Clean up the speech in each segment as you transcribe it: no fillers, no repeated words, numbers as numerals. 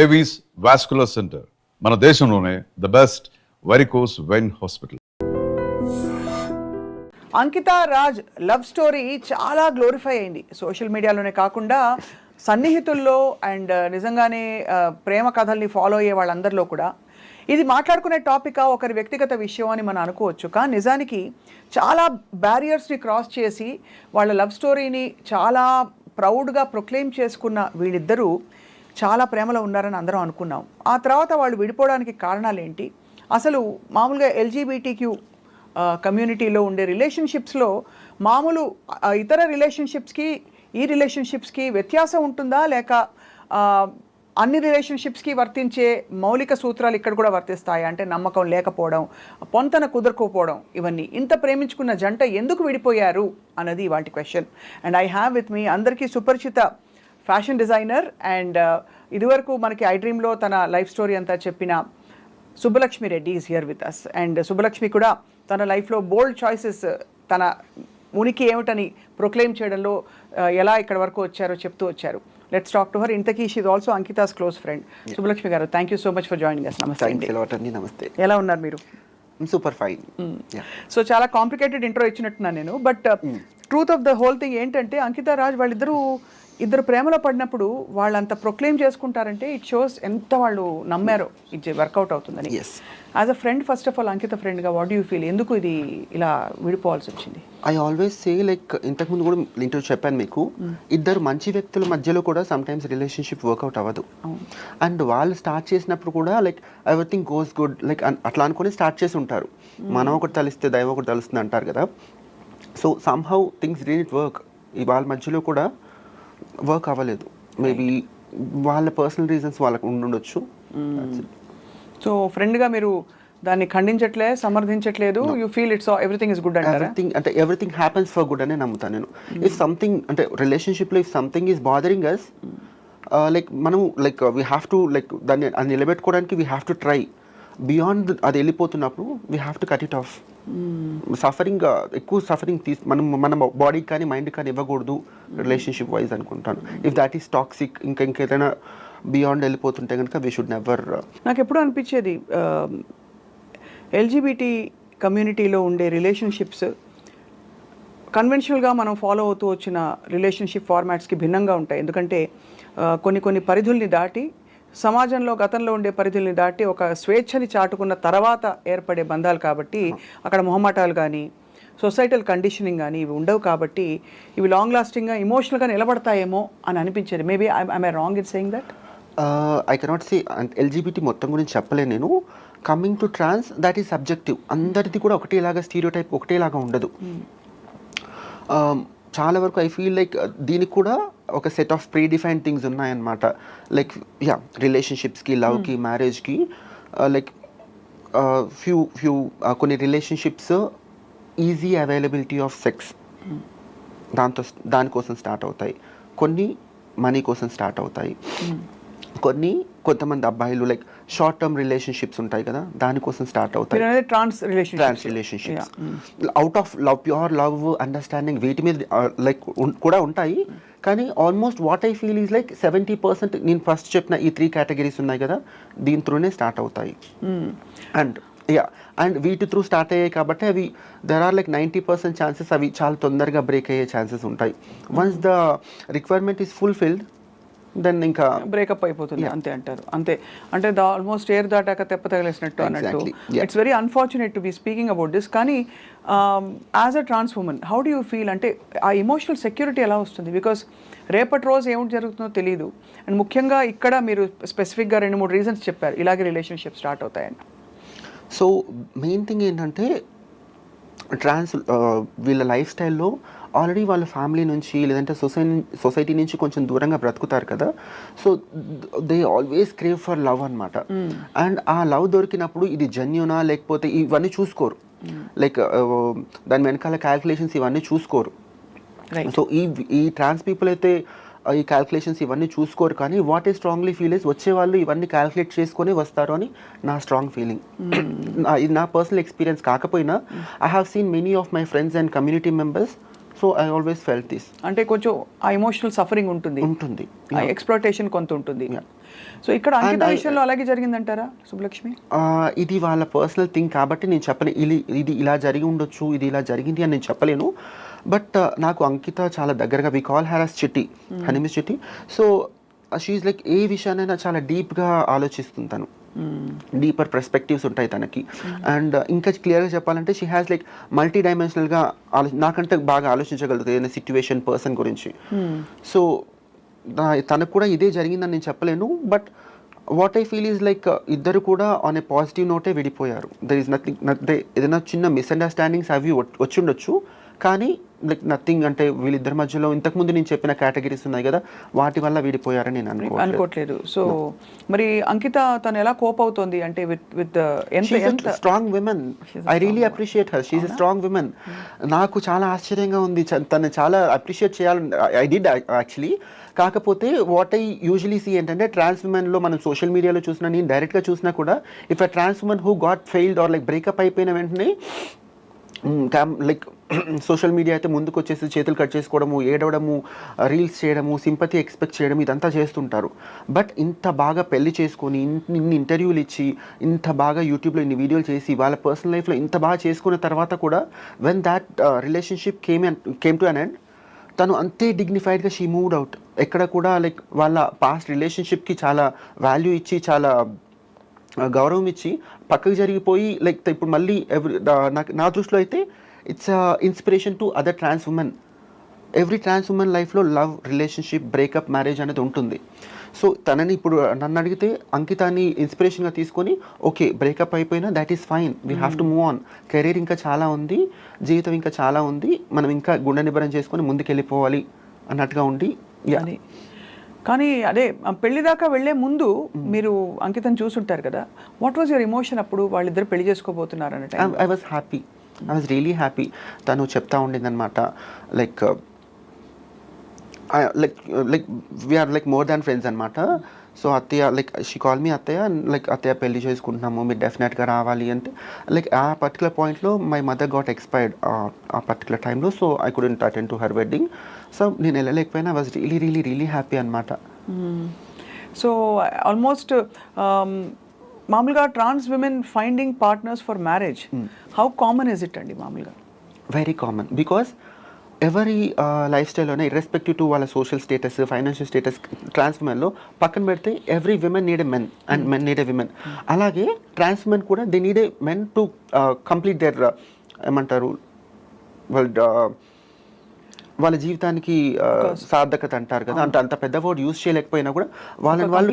Avis vascular center, మన దేశంలోనే the best varicose vein hospital. Ankita Raj love story చాలా glorify అయింది సోషల్ మీడియాలోనే కాకుండా సన్నిహితుల్లో అండ్ నిజంగానే ప్రేమ కథల్ని ఫాలో అయ్యే వాళ్ళందరిలో కూడా. ఇది మాట్లాడుకునే టాపిక్ ఒకరి వ్యక్తిగత విషయం అని మనం అనుకోవచ్చు, కానీ నిజానికి చాలా బ్యారియర్స్ని క్రాస్ చేసి వాళ్ళ లవ్ స్టోరీని చాలా ప్రౌడ్గా ప్రొక్లెయిమ్ చేసుకున్న వీళ్ళిద్దరూ చాలా ప్రేమలో ఉన్నారని అందరం అనుకున్నాం. ఆ తర్వాత వాళ్ళు విడిపోవడానికి కారణాలు ఏంటి, అసలు మామూలుగా ఎల్జీబీటీక్యూ కమ్యూనిటీలో ఉండే రిలేషన్షిప్స్లో మామూలు ఇతర రిలేషన్షిప్స్కి ఈ రిలేషన్షిప్స్కి వ్యత్యాసం ఉంటుందా, లేక అన్ని రిలేషన్షిప్స్కి వర్తించే మౌలిక సూత్రాలు ఇక్కడ కూడా వర్తిస్తాయి అంటే నమ్మకం లేకపోవడం, పొంతన కుదరకపోవడం, ఇవన్నీ. ఇంత ప్రేమించుకున్న జంట ఎందుకు విడిపోయారు అన్నది వాటి question. And I have with me అందరికీ సుపరిచిత ఫ్యాషన్ డిజైనర్ అండ్ ఇదివరకు మనకి ఐ డ్రీమ్లో తన లైఫ్ స్టోరీ అంతా చెప్పిన Subbalakshmi Reddy is here with us. And Subbalakshmi కూడా తన లైఫ్లో బోల్డ్ చాయిసెస్, తన ఉనికి ఏమిటని ప్రొక్లెయిమ్ చేయడంలో ఎలా ఇక్కడ వరకు వచ్చారో చెప్తూ వచ్చారు. Let's talk to her. ఇంతకీ she is also Ankita's close friend. Subbalakshmi garu, thank you so much for joining us. నమస్తే అండి. నమస్తే. ఎలా ఉన్నారు మీరు? Super fine. సో చాలా కాంప్లికేటెడ్ ఇంట్రో ఇచ్చినట్టున్నాను నేను, but truth of the whole thing ఏంటంటే అంకిత రాజ్ ఇద్దరు ప్రేమలో పడినప్పుడు వాళ్ళంత ప్రొక్లెయిమ్ చేసుకుంటారంటే ఇట్ షోస్ ఎంత వాళ్ళు నమ్మారో ఇది వర్కౌట్ అవుతుందని. As a friend, first of all Ankita ఫ్రెండ్గా వాట్ యూ ఫీల్, ఎందుకు ఇది ఇలా విడిపోవాల్సి వచ్చింది? ఐ ఆల్వేస్ సే లైక్ ఇంతకుముందు కూడా ఇంటర్వ్యూ చెప్పాను మీకు, ఇద్దరు మంచి వ్యక్తుల మధ్యలో కూడా సమ్టైమ్స్ రిలేషన్షిప్ వర్కౌట్ అవ్వదు. అండ్ వాళ్ళు స్టార్ట్ చేసినప్పుడు కూడా like everything goes good like అట్లా అనుకుని స్టార్ట్ చేసి ఉంటారు. మనం ఒకటి తలిస్తే దైవం ఒకటి తలుస్తుంది అంటారు కదా. So somehow things didn't work. వాళ్ళ మధ్యలో కూడా వర్క్ అవ్వలేదు. మేబీ వాళ్ళ పర్సనల్ రీజన్స్ వాళ్ళకు ఉండొచ్చు. సో ఫ్రెండ్గా మీరు దాన్ని ఖండించట్లే, సమర్థించట్లేదు. You feel it's everything is good అంటారా? అంటే ఎవ్రీథింగ్ హ్యాపెన్స్ ఫర్ గుడ్ అనే నమ్ముతాను నేను. ఇఫ్ సంథింగ్ అంటే రిలేషన్షిప్లో if something is bothering us, like మనం like we have to like దాన్ని నిలబెట్టుకోవడానికి we have to try. Beyond అది వెళ్ళిపోతున్నప్పుడు we have to cut it off. Suffering ఎక్కువ సఫరింగ్ మన బాడీకి కానీ మైండ్కి కానీ ఇవ్వకూడదు రిలేషన్షిప్ వైజ్ అనుకుంటాను. ఇఫ్ దాట్ ఈస్ టాక్సిక్ ఇంకేదైనా బియాండ్ వెళ్ళిపోతుంటే కనుక వీ షుడ్ నెవర్. నాకు ఎప్పుడు అనిపించేది ఎల్జీబీటీ కమ్యూనిటీలో ఉండే రిలేషన్షిప్స్ కన్వెన్షనల్గా మనం ఫాలో అవుతూ వచ్చిన రిలేషన్షిప్ ఫార్మాట్స్కి భిన్నంగా ఉంటాయి. ఎందుకంటే కొన్ని పరిధుల్ని దాటి, సమాజంలో గతంలో ఉండే పరిధుల్ని దాటి ఒక స్వేచ్ఛని చాటుకున్న తర్వాత ఏర్పడే బంధాలు కాబట్టి అక్కడ మొహమాటాలు కానీ సొసైటల్ కండిషనింగ్ కానీ ఇవి ఉండవు కాబట్టి ఇవి లాంగ్ లాస్టింగ్గా ఇమోషనల్గా నిలబడతాయేమో అని అనిపించేది. Maybe I wrong in saying that? I cannot say LGBT మొత్తం గురించి చెప్పలేను నేను. Coming to trans, that is subjective. అందరిది కూడా ఒకటేలాగా స్టీరియోటైప్ ఒకటేలాగా ఉండదు. చాలా వరకు ఐ ఫీల్ లైక్ దీనికి కూడా ఒక set of pre defined things ఉన్నాయన్నమాట. లైక్ రిలేషన్షిప్స్కి, లవ్కి, మ్యారేజ్కి లైక్ ఫ్యూ కొన్ని relationships easy availability of sex దానికోసం స్టార్ట్ అవుతాయి. కొన్ని మనీ కోసం స్టార్ట్ అవుతాయి. కొంతమంది అబ్బాయిలు లైక్ షార్ట్ టర్మ్ రిలేషన్షిప్స్ ఉంటాయి కదా, దానికోసం స్టార్ట్ అవుతాయి. Trans relationships out of love, pure love, understanding, వీటి మీద లైక్ కూడా ఉంటాయి. కానీ almost what I feel is like 70% నేను ఫస్ట్ చెప్పిన ఈ 3 కేటగిరీస్ ఉన్నాయి కదా, దీని త్రూనే స్టార్ట్ అవుతాయి. అండ్ వీటి త్రూ స్టార్ట్ అయ్యాయి కాబట్టి అవి దెర్ ఆర్ లైక్ 90% ఛాన్సెస్ అవి చాలా తొందరగా బ్రేక్ అయ్యే ఛాన్సెస్ ఉంటాయి. Once the requirement is fulfilled then ఇంకా బ్రేకప్ అయిపోతుంది. అంతే అంటారు. అంతే అంటే ఆల్మోస్ట్ ఎయిర్ దాటాక తెప్ప తగిలేసినట్టు అన్నట్టు. It's very unfortunate to be speaking about this. కానీ as a trans women how do you feel, అంటే ఆ ఎమోషనల్ సెక్యూరిటీ ఎలా వస్తుంది? బికాస్ రేపటి రోజు ఏమిటి జరుగుతుందో తెలియదు. అండ్ ముఖ్యంగా ఇక్కడ మీరు స్పెసిఫిక్గా 2-3 రీజన్స్ చెప్పారు ఇలాగే రిలేషన్షిప్ స్టార్ట్ అవుతాయని. సో మెయిన్ థింగ్ ఏంటంటే ట్రాన్స్ వీళ్ళ లైఫ్ స్టైల్లో ఆల్రెడీ వాళ్ళ ఫ్యామిలీ నుంచి లేదంటే సొసైటీ నుంచి కొంచెం దూరంగా బ్రతుకుతారు కదా. So they always crave for love అనమాట. అండ్ ఆ లవ్ దొరికినప్పుడు ఇది జెన్యూనా లేకపోతే ఇవన్నీ చూసుకోరు. లైక్ దాని వెనకాల క్యాల్కులేషన్స్ ఇవన్నీ చూసుకోరు. సో ఈ ట్రాన్స్ పీపుల్ అయితే ఈ క్యాల్కులేషన్స్ ఇవన్నీ చూసుకోరు. కానీ వాట్ ఈ స్ట్రాంగ్లీ ఫీల్ ఇస్ వచ్చే వాళ్ళు ఇవన్నీ క్యాల్కులేట్ చేసుకొని వస్తారు అని నా స్ట్రాంగ్ ఫీలింగ్. ఇది నా పర్సనల్ ఎక్స్పీరియన్స్ కాకపోయినా I have seen many of my friends and community members so I always felt this. అంటే కొంచెం ఆ ఎమోషనల్ సఫరింగ్ ఉంటుంది, ఉంటుంది. ఆ ఎక్స్‌ప్లాయిటేషన్ కొంత ఉంటుంది. సో ఇక్కడ అంకిత విషయంలో అలాగే జరిగిందంటారా సుబ్బలక్ష్మి? ఇది వాళ్ళ పర్సనల్ థింగ్ కాబట్టి నేను చెప్పలేను. ఇది ఇలా జరిగి ఉండొచ్చు, ఇది ఇలా జరిగింది అని నేను చెప్పలేను. బట్ నాకు అంకిత చాలా దగ్గరగా, వి కాల్ హర్ as చిట్టి, హనీమిస్ చిట్టి. సో షీఈ్ లైక్ ఏ విషయాన్నైనా చాలా డీప్గా ఆలోచిస్తుంది తను. డీపర్ పర్స్పెక్టివ్స్ ఉంటాయి తనకి. అండ్ ఇంకా క్లియర్గా చెప్పాలంటే షీ హ్యాస్ లైక్ మల్టీ డైమెన్షనల్గా నాకంటే బాగా ఆలోచించగలుగుతుంది ఏదైనా సిచ్యువేషన్, పర్సన్ గురించి. సో తనకు కూడా ఇదే జరిగిందని నేను చెప్పలేను. But what I feel is like ఇద్దరు కూడా ఆన్ ఏ పాజిటివ్ నోటే విడిపోయారు. దర్ ఈస్ నథింగ్, ఏదైనా చిన్న మిస్అండర్స్టాండింగ్స్ అవి వచ్చి ఉండొచ్చు, కానీ లైక్ నథింగ్, అంటే వీళ్ళిద్దరి మధ్యలో ఇంతకుముందు నేను చెప్పిన కేటగిరీస్ ఉన్నాయి కదా, వాటి వల్ల విడిపోయారని నేను అనుకోవట్లేదు. సో మరి అంకిత తను ఎలా కోప్ అవుతోంది అంటే విత్ ఎంత strong women. I really appreciate her. She's a strong women. నాకు చాలా ఆశ్చర్యంగా ఉంది. తను చాలా అప్రిషియేట్ చేయాలని ఐ డిడ్ యాక్చువల్లీ. కాకపోతే వాట్ ఐ యూజువలీ సీ ఏంటంటే ట్రాన్స్ ఉమెన్లో మనం సోషల్ మీడియాలో చూసినా, నేను డైరెక్ట్గా చూసినా కూడా, if a trans women who got failed or like breakup అయిపోయిన వెంటనే లైక్ సోషల్ మీడియా అయితే ముందుకు వచ్చేసి చేతులు కట్ చేసుకోవడము, ఏడవడము, రీల్స్ చేయడము, సింపతి ఎక్స్పెక్ట్ చేయడం, ఇదంతా చేస్తుంటారు. బట్ ఇంత బాగా పెళ్లి చేసుకొని, ఇన్ని ఇంటర్వ్యూలు ఇచ్చి, ఇంత బాగా యూట్యూబ్లో ఇన్ని వీడియోలు చేసి, వాళ్ళ పర్సనల్ లైఫ్లో ఇంత బాగా చేసుకున్న తర్వాత కూడా when that relationship came to an end, తను అంతే డిగ్నిఫైడ్గా షీ మూవ్డ్ అవుట్. ఎక్కడ కూడా లైక్ వాళ్ళ పాస్ట్ రిలేషన్షిప్కి చాలా వాల్యూ ఇచ్చి, చాలా గౌరవం ఇచ్చి పక్కకు జరిగిపోయి, లైక్ ఇప్పుడు మళ్ళీ నా దృష్టిలో అయితే it's inspiration to other trans women. Every trans women లైఫ్లో లవ్, రిలేషన్షిప్, బ్రేకప్, మ్యారేజ్ అనేది ఉంటుంది. సో తనని ఇప్పుడు నన్ను అడిగితే అంకితాని ఇన్స్పిరేషన్గా తీసుకొని, ఓకే బ్రేకప్ అయిపోయినా that is fine, we have to move on, career ఇంకా చాలా ఉంది, జీవితం ఇంకా చాలా ఉంది, మనం ఇంకా గుండె నిబ్బరం చేసుకొని ముందుకెళ్ళిపోవాలి అన్నట్టుగా ఉండి. కానీ అదే పెళ్లి దాకా వెళ్లే ముందు మీరు అంకితను చూసుంటారు కదా, వాట్ వాజ్ యువర్ ఎమోషన్ అప్పుడు వాళ్ళిద్దరు పెళ్లి చేసుకోబోతున్నారు అనే time? I was happy, I was really happy. తను చెప్తా ఉండింది అనమాట, like like we're like more than friends అనమాట. సో అత్తయ్య, లైక్ షీ కాల్ మీ అత్తయ్య, లైక్ అత్తయ్య పెళ్లి చేసుకుంటున్నాము, మీరు డెఫినెట్గా రావాలి అంటే, లైక్ ఆ పర్టికులర్ పాయింట్లో మై మదర్ గాట్ ఎక్స్పైర్డ్ ఆ పర్టికులర్ టైంలో. So I couldn't attend to her wedding. So నేను వెళ్ళలేకపోయినా I was really really really happy అనమాట. సో ఆల్మోస్ట్ మామూలుగా trans women finding partners for marriage, how common is it అండి? మామూలుగా very common, because ఎవరి life స్టైల్లోనే irrespective to వాళ్ళ social status, financial status, trans ఉమెన్లో పక్కన పెడితే every women need a men and men need a women. అలాగే trans women కూడా they need a men to complete there ఏమంటారు వాళ్ళ జీవితానికి సార్థకత అంటారు కదా, అంటే అంత పెద్ద వర్డ్ యూజ్ చేయలేకపోయినా కూడా వాళ్ళని వాళ్ళు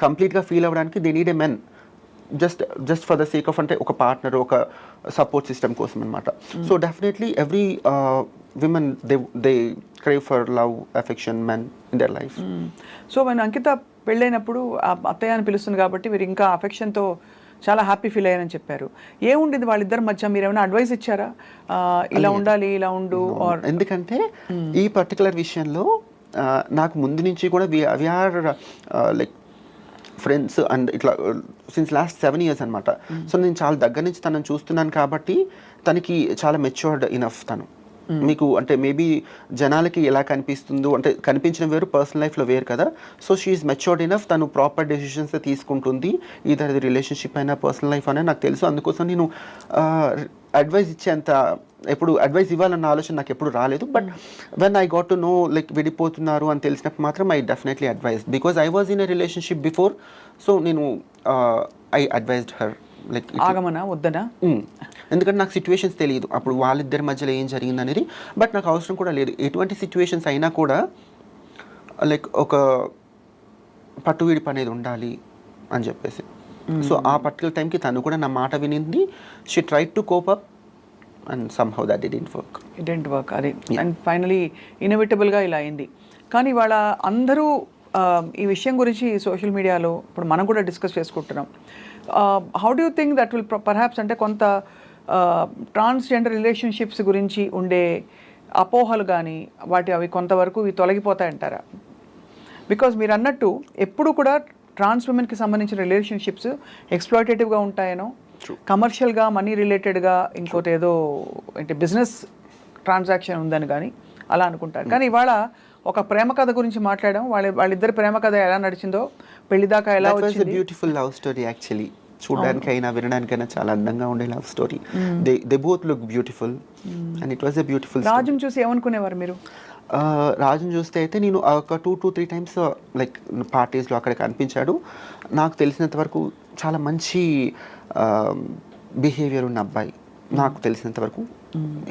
కంప్లీట్గా ఫీల్ అవ్వడానికి they need a men, just for the sake of, అంటే ఒక పార్ట్నర్, ఒక సపోర్ట్ సిస్టమ్ కోసం అనమాట. So definitely every women they crave for love, affection, men in their life. So మన అంకిత పెళ్ళైనప్పుడు అత్తయ్య అని పిలుస్తుంది కాబట్టి మీరు ఇంకా అఫెక్షన్తో చాలా హ్యాపీ ఫీల్ అయ్యారని చెప్పారు. ఏముండేది వాళ్ళిద్దరి మధ్య? మీరు ఏమైనా అడ్వైస్ ఇచ్చారా, ఇలా ఉండాలి, ఇలా ఉండు? ఎందుకంటే ఈ పర్టికులర్ విషయంలో నాకు ముందు నుంచి కూడా వీఆర్ లైక్ ఫ్రెండ్స్ అండ్ ఇట్లా సిన్స్ లాస్ట్ 7 years అనమాట. సో నేను చాలా దగ్గర నుంచి తనని చూస్తున్నాను కాబట్టి తనకి చాలా మెచ్యూర్డ్ ఇనఫ్ తను. మీకు అంటే మేబీ జనాలకి ఎలా కనిపిస్తుందో, అంటే కనిపించిన వేరు, పర్సనల్ లైఫ్లో వేరు కదా. సో షీఈస్ మెచ్యూర్డ్ ఇనఫ్, తను ప్రాపర్ డెసిషన్స్ తీసుకుంటుంది, ఇదర్ అది రిలేషన్షిప్ అయినా పర్సనల్ లైఫ్ అయినా నాకు తెలుసు. అందుకోసం నేను అడ్వైస్ ఇచ్చేంత, ఎప్పుడు అడ్వైస్ ఇవ్వాలన్న ఆలోచన నాకు ఎప్పుడు రాలేదు. But when I got to know like విడిపోతున్నారు అని తెలిసినప్పుడు మాత్రం I definitely advise, because I was in a relationship before. So నేను ఐ అడ్వైజ్డ్ హర్ లైక్ ఆగమనా వద్దనా, ఎందుకంటే నాకు సిచ్యువేషన్స్ తెలియదు అప్పుడు వాళ్ళిద్దరి మధ్యలో ఏం జరిగింది అనేది. బట్ నాకు అవసరం కూడా లేదు, ఎటువంటి సిచ్యువేషన్స్ అయినా కూడా లైక్ ఒక పట్టు విడిపు అనేది ఉండాలి అని చెప్పేసి. సో ఆ పర్టికులర్ టైంకి తను కూడా నా మాట వినింది. She tried to cope up and somehow that didn't work. అది అండ్ ఫైనలీ ఇన్ఎవిటబుల్గా ఇలా అయింది. కానీ వాళ్ళ అందరూ ఈ విషయం గురించి సోషల్ మీడియాలో ఇప్పుడు మనం కూడా డిస్కస్ చేసుకుంటున్నాం. How do you think that will perhaps, అంటే కొంత ట్రాన్స్జెండర్ రిలేషన్షిప్స్ గురించి ఉండే అపోహలు కానీ అవి కొంతవరకు తొలగిపోతాయంటారా? బికాజ్ మీరు అన్నట్టు ఎప్పుడు కూడా ట్రాన్స్ ఉమెన్కి సంబంధించిన రిలేషన్షిప్స్ ఎక్స్ప్లాయిటేటివ్గా ఉంటాయనో, కమర్షియల్గా, మనీ రిలేటెడ్గా, ఇంకోటి ఏదో అంటే బిజినెస్ ట్రాన్సాక్షన్ ఉందని కానీ అలా అనుకుంటారు. కానీ ఇవాళ ఒక ప్రేమ కథ గురించి మాట్లాడడం, వాళ్ళిద్దరి ప్రేమ కథ ఎలా నడిచిందో, పెళ్లి దాకా ఎలా వచ్చింది. Beautiful love story actually. చూడడానికైనా వినడానికైనా చాలా అందంగా ఉండే love story. They both look beautiful and it was a beautiful. రాజుని చూసి ఏమనుకునేవారు మీరు? రాజుని చూస్తే అయితే నేను ఒక 2-3 టైమ్స్ లైక్ పార్టీస్లో అక్కడ కనిపించాడు. నాకు తెలిసినంత వరకు చాలా మంచి బిహేవియర్ ఉన్న అబ్బాయి. నాకు తెలిసినంత వరకు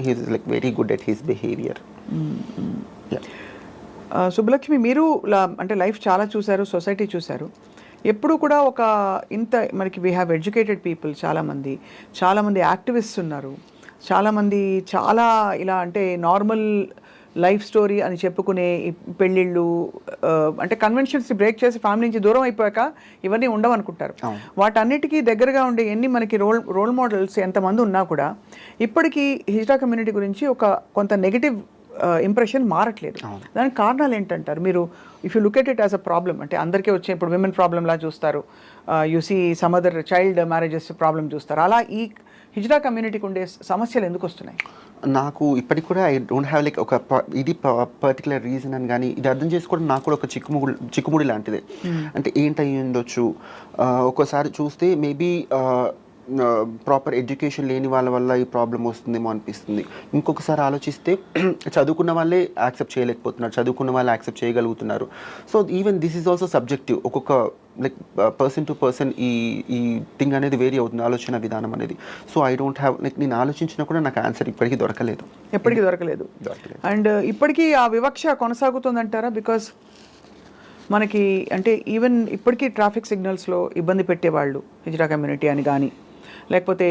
he's like very good at his behaviour. Subbalakshmi, మీరు అంటే లైఫ్ చాలా చూశారు, సొసైటీ చూశారు. ఎప్పుడు కూడా ఒక ఇంత మనకి వీ హ్యావ్ ఎడ్యుకేటెడ్ పీపుల్, చాలామంది యాక్టివిస్ట్స్ ఉన్నారు, చాలామంది చాలా ఇలా అంటే నార్మల్ లైఫ్ స్టోరీ అని చెప్పుకునే పెళ్ళిళ్ళు, అంటే కన్వెన్షన్స్ బ్రేక్ చేసి ఫ్యామిలీ నుంచి దూరం అయిపోయాక ఇవన్నీ ఉండవనుకుంటారు. వాటన్నిటికీ దగ్గరగా ఉండే ఎన్ని మనకి రోల్ మోడల్స్ ఎంతమంది ఉన్నా కూడా ఇప్పటికీ హిజ్రా కమ్యూనిటీ గురించి కొంత నెగిటివ్ ఇంప్రెషన్ మారట్లేదు. దానికి కారణాలు ఏంటంటారు మీరు? If you look at it as a problem, అంటే అందరికీ వచ్చే ఇప్పుడు విమెన్ ప్రాబ్లంలా చూస్తారు, you see some other child marriages problem చూస్తారు. అలా ఈ హిజ్రా కమ్యూనిటీకి ఉండే సమస్యలు ఎందుకు వస్తున్నాయి? నాకు ఇప్పటికి కూడా ఐ డోంట్ హ్యావ్ లైక్ ఇది పర్టికులర్ రీజన్ అని కానీ ఇది అర్థం చేసుకోవడం నాకు కూడా ఒక చిక్కుముడి లాంటిదే. అంటే ఏంటై ఉండొచ్చు, ఒక్కోసారి చూస్తే మేబీ ప్రాపర్ ఎడ్యుకేషన్ లేని వాళ్ళ వల్ల ఈ ప్రాబ్లం వస్తుందేమో అనిపిస్తుంది. ఇంకొకసారి ఆలోచిస్తే చదువుకున్న వాళ్ళే యాక్సెప్ట్ చేయలేకపోతున్నారు, చదువుకున్న వాళ్ళు యాక్సెప్ట్ చేయగలుగుతున్నారు. So even this is also subjective. ఒక్కొక్క లైక్ పర్సన్ టు పర్సన్ ఈ థింగ్ అనేది వేరీ అవుతుంది, ఆలోచన విధానం అనేది. So I don't have like నేను ఆలోచించినా కూడా నాకు ఆన్సర్ ఇప్పటికీ దొరకలేదు. అండ్ ఇప్పటికీ ఆ వివక్ష కొనసాగుతుందంటారా? బికాస్ మనకి అంటే ఈవెన్ ఇప్పటికీ ట్రాఫిక్ సిగ్నల్స్లో ఇబ్బంది పెట్టేవాళ్ళు హిజ్రా కమ్యూనిటీ అని కానీ, లేకపోతే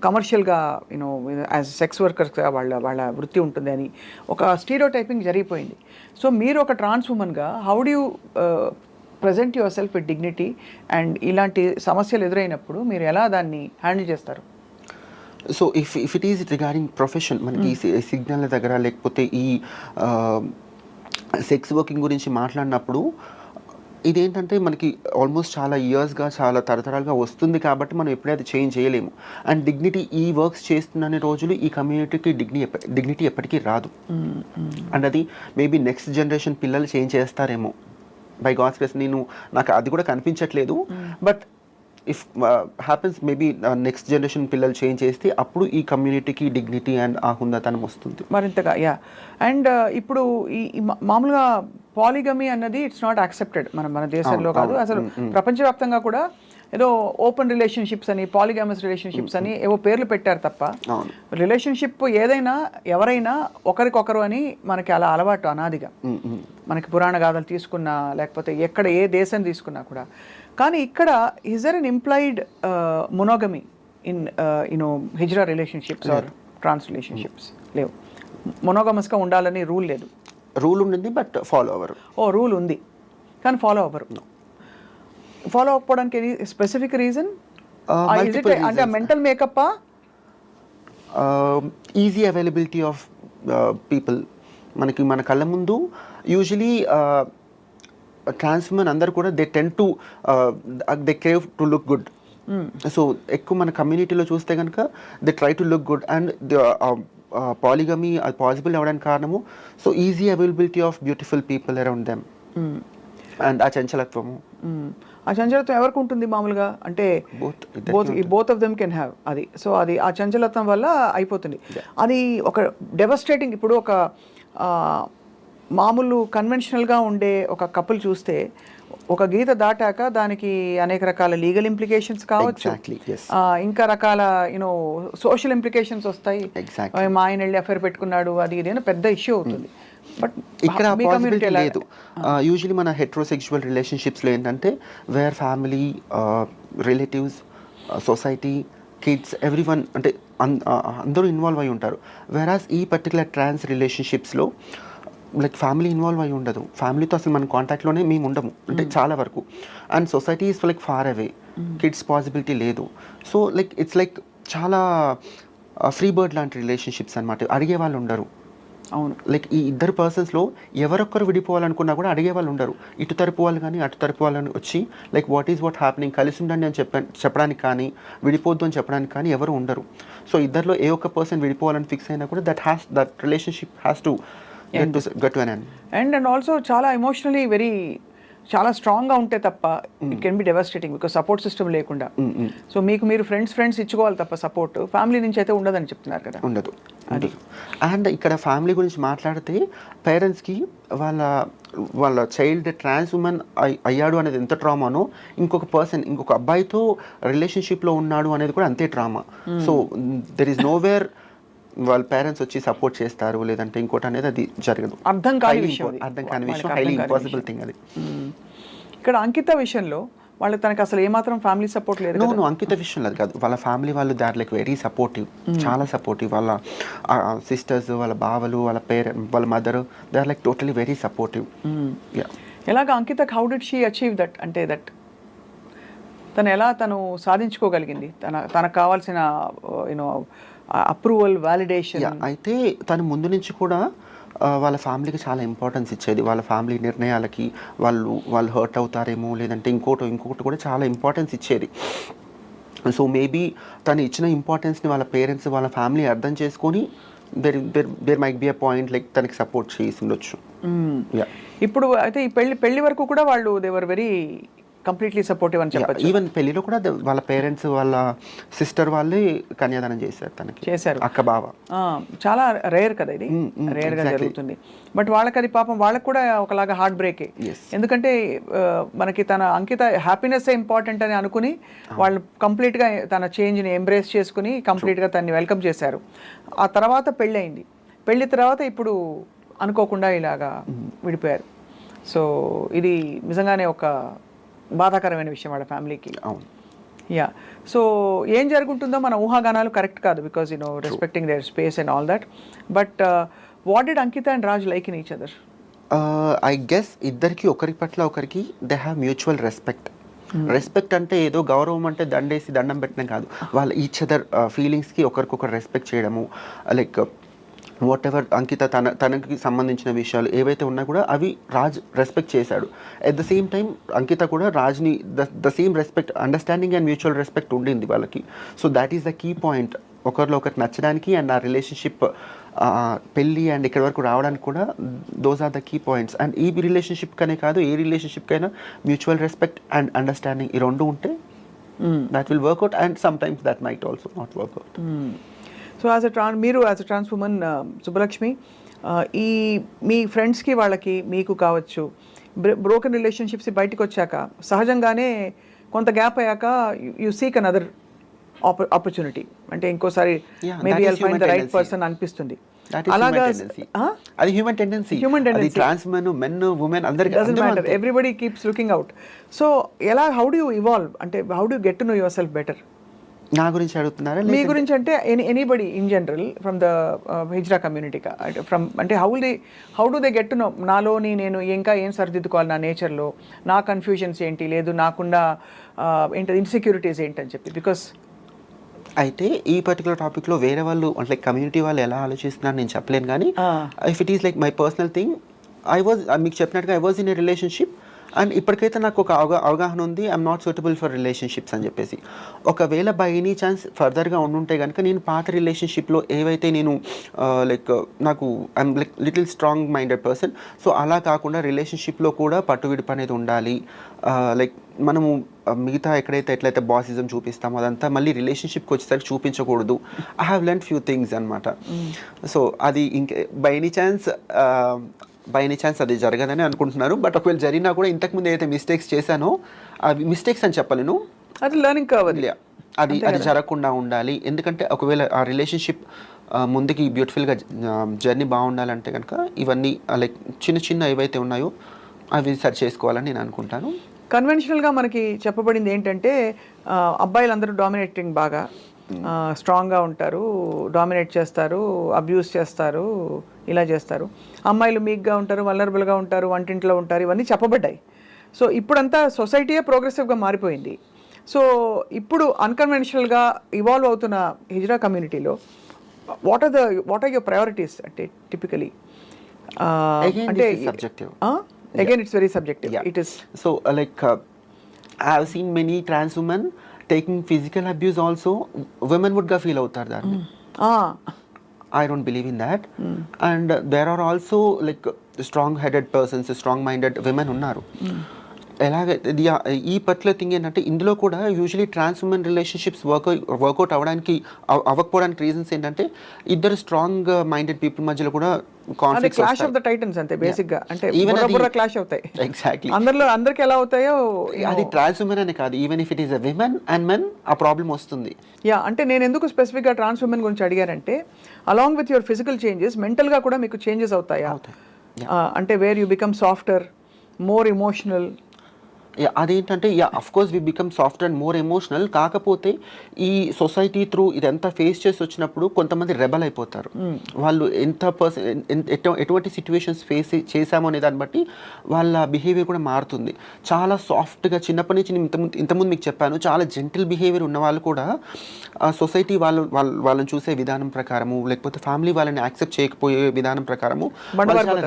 కమర్షియల్గా యూనో యాజ్ సెక్స్ వర్కర్స్గా వాళ్ళ వృత్తి ఉంటుంది అని ఒక స్టీరియోటైపింగ్ జరిగిపోయింది. సో మీరు ఒక ట్రాన్స్ ఉమెన్గా how do you present yourself with dignity, and ఇలాంటి సమస్యలు ఎదురైనప్పుడు మీరు ఎలా దాన్ని హ్యాండిల్ చేస్తారు? So if it is regarding profession, మనకి ఈ సిగ్నల్ దగ్గర లేకపోతే ఈ సెక్స్ వర్కింగ్ గురించి మాట్లాడినప్పుడు ఇదేంటంటే మనకి ఆల్మోస్ట్ చాలా ఇయర్స్గా చాలా తరతరాలుగా వస్తుంది కాబట్టి మనం ఎప్పుడూ అది చేంజ్ చేయలేము. అండ్ డిగ్నిటీ ఈ వర్క్స్ చేస్తున్న రోజులు ఈ కమ్యూనిటీకి డిగ్నిటీ ఎప్పటికీ రాదు. అండ్ అది మేబీ నెక్స్ట్ జనరేషన్ పిల్లలు చేంజ్ చేస్తారేమో బై గాడ్స్ గ్రేస్. నాకు అది కూడా కనిపించట్లేదు. But if happens maybe next generation పిల్లలు చేంజ్ చేస్తే అప్పుడు ఈ కమ్యూనిటీకి డిగ్నిటీ అండ్ ఆ హుందాతనం వస్తుంది మరింతగా. అండ్ ఇప్పుడు ఈ మామూలుగా పాలిగమీ అన్నది ఇట్స్ నాట్ యాక్సెప్టెడ్ మన దేశంలో కాదు, అసలు ప్రపంచవ్యాప్తంగా కూడా ఏదో ఓపెన్ రిలేషన్షిప్స్ అని, పాలిగామస్ రిలేషన్షిప్స్ అని ఏవో పేర్లు పెట్టారు తప్ప రిలేషన్షిప్ ఏదైనా ఎవరైనా ఒకరికొకరు అని మనకి అలా అలవాటు అనాదిగా. మనకి పురాణ గాథలు తీసుకున్నా లేకపోతే ఎక్కడ ఏ దేశం తీసుకున్నా కూడా. కానీ ఇక్కడ is there an implied monogamy in you know hijra relationships or trans relationships? లేవు. మొనోగమస్గా ఉండాలని రూల్ లేదు. రూల్ ఉంది బట్ ఫాలో అవ్వరు. రూల్ ఉంది కానీ ఫాలో అవ్వరు. ఫాలో అవ్వకపోవడానికి ఎనీ స్పెసిఫిక్ రీజన్? అంటే mental makeup, easy availability of people. మన కళ్ళ ముందు యూజువలీ ట్రాన్స్ ఉమెన్ అందరు కూడా they tend to they crave to look good. So ఎక్కువ మన కమ్యూనిటీలో చూస్తే కనుక they try to look good and polygamy అది పాసిబుల్ అవ్వడానికి కారణము so easy availability of beautiful people around them. And ఆ చంచలత్వము ఎవరికి ఉంటుంది మామూలుగా? అంటే both of them can have అది. సో అది ఆ చంచలత్వం వల్ల అయిపోతుంది. అది ఒక డెవస్టేటింగ్. ఇప్పుడు ఒక మామూలు కన్వెన్షనల్గా ఉండే ఒక కపుల్ చూస్తే ఒక గీత దాటాక దానికి అనేక రకాల లీగల్ ఇంప్లికేషన్స్ కావచ్చు, ఇంకా రకాల యూనో సోషల్ ఇంప్లికేషన్స్ వస్తాయి. మా ఆయన వెళ్ళి అఫైర్ పెట్టుకున్నాడు అది ఇదేనా పెద్ద ఇష్యూ అవుతుంది. బట్ ఇక్కడ పాసిబిలిటీ లేదు. యూజువలీ మన హెట్రోసెక్షువల్ రిలేషన్షిప్స్లో ఏంటంటే where family, relatives, society, kids, everyone అంటే అందరూ ఇన్వాల్వ్ అయి ఉంటారు. వేరాస్ ఈ పర్టికులర్ ట్రాన్స్ రిలేషన్షిప్స్లో లైక్ ఫ్యామిలీ ఇన్వాల్వ్ అయి ఉండదు. ఫ్యామిలీతో అసలు మన కాంటాక్ట్లోనే మేము ఉండము అంటే చాలా వరకు. And society is like far away, kids possibility లేదు. సో లైక్ ఇట్స్ లైక్ చాలా ఫ్రీ బర్డ్ లాంటి రిలేషన్షిప్స్ అనమాట. అడిగే వాళ్ళు ఉండరు. అవును. లైక్ ఈ ఇద్దరు పర్సన్స్లో ఎవరొక్కరు విడిపోవాలనుకున్నా కూడా అడిగే వాళ్ళు ఉండరు. ఇటు తరపు వాళ్ళు కానీ అటు తరపు వాళ్ళని వచ్చి like what is what happening, కలిసి ఉండండి అని చెప్పడానికి కానీ, విడిపోద్దు అని చెప్పడానికి కానీ ఎవరు ఉండరు. సో ఇద్దరిలో ఏ ఒక్క పర్సన్ విడిపోవాలని ఫిక్స్ అయినా కూడా that relationship has to get to an end. And also చాలా ఎమోషనలీ వెరీ చాలా స్ట్రాంగ్గా ఉంటే తప్ప it can be devastating because support system లేకుండా. సో మీకు మీరు ఫ్రెండ్స్ ఇచ్చుకోవాలి తప్ప సపోర్ట్ ఫ్యామిలీ నుంచి అయితే ఉండదని చెప్తున్నారు కదా. ఉండదు. అండ్ ఇక్కడ ఫ్యామిలీ గురించి మాట్లాడితే పేరెంట్స్కి వాళ్ళ చైల్డ్ ట్రాన్స్ ఉమెన్ అయ్యాడు అనేది ఎంత ట్రామానో, ఇంకొక అబ్బాయితో రిలేషన్షిప్లో ఉన్నాడు అనేది కూడా అంతే trauma. So there is nowhere వాళ్ళ పేరెంట్స్ వచ్చి సపోర్ట్ చేస్తారు లేదంటే ఇంకోటి అనేది అది జరగదు. అర్థం కాని విషయం, హైలీ ఇంపాసిబుల్ థింగ్ అది. ఇక్కడ అంకిత విషయంలో వాళ్ళకి తనకి అసలు ఏమాత్రం ఫ్యామిలీ సపోర్ట్ లేదు. నో అంకిత విషయంలో అది కాదు, వాళ్ళ ఫ్యామిలీ వాళ్ళు they are like very supportive, చాలా సపోర్టివ్. వాళ్ళ సిస్టర్స్, వాళ్ళ బావలు, వాళ్ళ mother, they are like totally very supportive. ఎలాగ Ankita how did she achieve that, అంటే దట్ తను సాధించుకోగలిగింది తనకు కావాల్సిన యూనో అప్రూవల్, వాలిడేషన్? అయితే తను ముందు నుంచి కూడా వాళ్ళ ఫ్యామిలీకి చాలా ఇంపార్టెన్స్ ఇచ్చేది. వాళ్ళ ఫ్యామిలీ నిర్ణయాలకి వాళ్ళు హర్ట్ అవుతారేమో లేదంటే ఇంకొకటి కూడా చాలా ఇంపార్టెన్స్ ఇచ్చేది. సో మేబీ తను ఇచ్చిన ఇంపార్టెన్స్ని వాళ్ళ పేరెంట్స్, వాళ్ళ ఫ్యామిలీ అర్థం చేసుకొని there might be a point like తనకి సపోర్ట్ చేసి ఉండొచ్చు. ఇప్పుడు అయితే ఈ పెళ్లి వరకు కూడా వాళ్ళు they were very completely supportive అని చెప్పచ్చు. ఈవెన్ పెళ్లిలో కూడా వాళ్ళ పేరెంట్స్, వాళ్ళ సిస్టర్ వాళ్ళే కన్యాదానం చేశారు, అక్క బావ. చాలా రేర్ కదా ఇది, రేర్ గా జరుగుతుంది. బట్ వాళ్ళకి అది పాపం వాళ్ళకి కూడా ఒకలాగా హార్ట్ బ్రేకే. ఎందుకంటే మనకి తన అంకిత హ్యాపీనెస్ ఇంపార్టెంట్ అని అనుకుని వాళ్ళు కంప్లీట్ గా తన చేంజ్ ని ఎంబ్రేస్ చేసుకుని కంప్లీట్ గా తనని వెల్కమ్ చేశారు. ఆ తర్వాత పెళ్లి తర్వాత ఇప్పుడు అనుకోకుండా ఇలాగా విడిపోయారు. సో ఇది నిజంగానే ఒక బాధాకరమైన విషయం వాళ్ళ ఫ్యామిలీకి. యా, సో ఏం జరుగుతుందో మన ఊహాగానాలు కరెక్ట్ కాదు because respecting their space and all that. But what did Ankita and Raj like in each other? I guess ఇద్దరికి ఒకరి పట్ల ఒకరికి దే హ్యావ్ మ్యూచువల్ రెస్పెక్ట్ అంటే ఏదో గౌరవం అంటే దండం పెట్టడం కాదు. వాళ్ళ ఈచ్ అదర్ ఫీలింగ్స్కి ఒకరికొకరు రెస్పెక్ట్ చేయడము, లైక్ వాట్ ఎవర్ అంకిత తనకి సంబంధించిన విషయాలు ఏవైతే ఉన్నా కూడా అవి రాజ్ రెస్పెక్ట్ చేశాడు. At the same time Ankita కూడా రాజ్ని the same respect, understanding and mutual respect ఉండింది వాళ్ళకి. So that is the key point ఒకరిలో ఒకరికి నచ్చడానికి అండ్ ఆ రిలేషన్షిప్ పెళ్ళి అండ్ ఇక్కడి వరకు రావడానికి కూడా those are the key points. And ఈ రిలేషన్షిప్ కనే కాదు ఏ రిలేషన్షిప్కైనా మ్యూచువల్ రెస్పెక్ట్ అండ్ అండర్స్టాండింగ్ ఈ రెండు ఉంటే that will work out and sometimes that might also not work out. So మీరు as a trans women Subbalakshmi, ఈ మీ ఫ్రెండ్స్కి వాళ్ళకి మీకు కావచ్చు బ్రోకెన్ రిలేషన్షిప్స్ బయటకు వచ్చాక సహజంగానే కొంత గ్యాప్ అయ్యాక యు సీక్ అనదర్ ఆపర్చునిటీ, అంటే ఇంకోసారి maybe I'll find the right person అనిపిస్తుంది. అలాగా అది human tendency. Trans men women అందరికీ doesn't matter, everybody keeps looking out. So how do you evolve, అంటే how do you get to know yourself better? నా గురించి అడుగుతున్నారా? మీ గురించి అంటే anybody in general from the hijra community, అంటే how do they get to know నాలోని నేను ఇంకా ఏం సరిదిద్దుకోవాలి నా నేచర్లో, నా కన్ఫ్యూజన్స్ ఏంటి, లేదు నాకుండా ఏంటి ఇన్సెక్యూరిటీస్ ఏంటి అని చెప్పి. బికాస్ అయితే ఈ పర్టికులర్ టాపిక్లో వేరే వాళ్ళు అంటే లైక్ కమ్యూనిటీ వాళ్ళు ఎలా ఆలోచిస్తున్నారు నేను చెప్పలేను, కానీ if it is like my personal thing, మీకు చెప్పినట్టుగా I was in a relationship and ఇప్పటికైతే నాకు ఒక అవగాహన ఉంది I'm not suitable for relationships అని చెప్పేసి. ఒకవేళ బై ఎనీ ఛాన్స్ ఫర్దర్గా ఉండుంటే కనుక నేను పాత రిలేషన్షిప్లో ఏవైతే నేను లైక్ నాకు I'm like little strong minded person, so అలా కాకుండా రిలేషన్షిప్లో కూడా పట్టువిడుపు అనేది ఉండాలి. లైక్ మనము మిగతా ఎట్లయితే బాసిజం చూపిస్తామో అదంతా మళ్ళీ రిలేషన్షిప్కి వచ్చేసరికి చూపించకూడదు. I have learn few things అనమాట. సో అది బై ఎనీ ఛాన్స్ అది జరగదని అనుకుంటున్నారు. బట్ ఒకవేళ జరిగినా కూడా ఇంతకుముందు ఏదైతే మిస్టేక్స్ చేశానో అవి మిస్టేక్స్ అని చెప్పలేను, అది లెర్నింగ్ కావాలి. అది జరగకుండా ఉండాలి. ఎందుకంటే ఒకవేళ ఆ రిలేషన్షిప్ ముందుకి బ్యూటిఫుల్గా జర్నీ బాగుండాలంటే కనుక ఇవన్నీ లైక్ చిన్న ఏవైతే ఉన్నాయో అవి సరి చేసుకోవాలని నేను అనుకుంటాను. కన్వెన్షనల్గా మనకి చెప్పబడింది ఏంటంటే అబ్బాయిలందరూ డామినేటింగ్ బాగా స్ట్రాంగ్గా ఉంటారు, డామినేట్ చేస్తారు, అబ్యూస్ చేస్తారు, ఇలా చేస్తారు. అమ్మాయిలు మీక్గా ఉంటారు, వల్నరబుల్గా ఉంటారు, వంటింట్లో ఉంటారు, ఇవన్నీ చెప్పబడ్డాయి. సో ఇప్పుడంతా సొసైటీయే ప్రోగ్రెసివ్గా మారిపోయింది. సో ఇప్పుడు అన్కన్వెన్షనల్గా ఇవాల్వ్ అవుతున్న హిజ్రా కమ్యూనిటీలో వాట్ ఆర్ యువర్ ప్రయారిటీస్ అంటే టిపికలీ Again, అంటే this is subjective. Again it's very subjective Yeah. It is So, I have seen many trans women taking physical abuse also. Women would ga feel outar దాన్ని. I don't believe in that. And there are also strong-headed persons, strong-minded women unnaru. ఎలాగైతే ఈ particular thing ఏంటంటే ఇందులో కూడా usually trans women relationships work out అవ్వకపోవడానికి reasons ఏంటంటే ఇద్దరు strong minded people మధ్యలో కూడా conflicts clash of the Titans అంతే బేసిక్ గా అంటే Even బుర్ర క్లాష్ అవుతాయి ఎగ్జాక్ట్లీ అందరికి ఎలా అవుతాయో అది ట్రాన్స్ ఉమెన్ అనే కాదు, even if it is a women and men ఆ ప్రాబ్లం వస్తుంది. యా అంటే నేను ఎందుకు స్పెసిఫిక్గా ట్రాన్స్ ఉమెన్ గురించి అడిగానంటే along with your physical changes మెంటల్గా కూడా మీకు చేంజెస్ అవుతాయా అంటే where you become softer more emotional. అదేంటంటే of course we become soft and more emotional. కాకపోతే ఈ సొసైటీ త్రూ ఇదంతా ఫేస్ చేసి వచ్చినప్పుడు కొంతమంది రెబల్ అయిపోతారు. వాళ్ళు ఎటువంటి సిచ్యువేషన్స్ ఫేస్ చేశామో అనే దాన్ని బట్టి వాళ్ళ బిహేవియర్ కూడా మారుతుంది. చాలా సాఫ్ట్గా చిన్నప్పటి నుంచి ఇంతకుముందు మీకు చెప్పాను, చాలా జెంటిల్ బిహేవియర్ ఉన్న వాళ్ళు కూడా సొసైటీ వాళ్ళని చూసే విధానం ప్రకారము లేకపోతే ఫ్యామిలీ వాళ్ళని యాక్సెప్ట్ చేయకపోయే విధానం ప్రకారము చాలా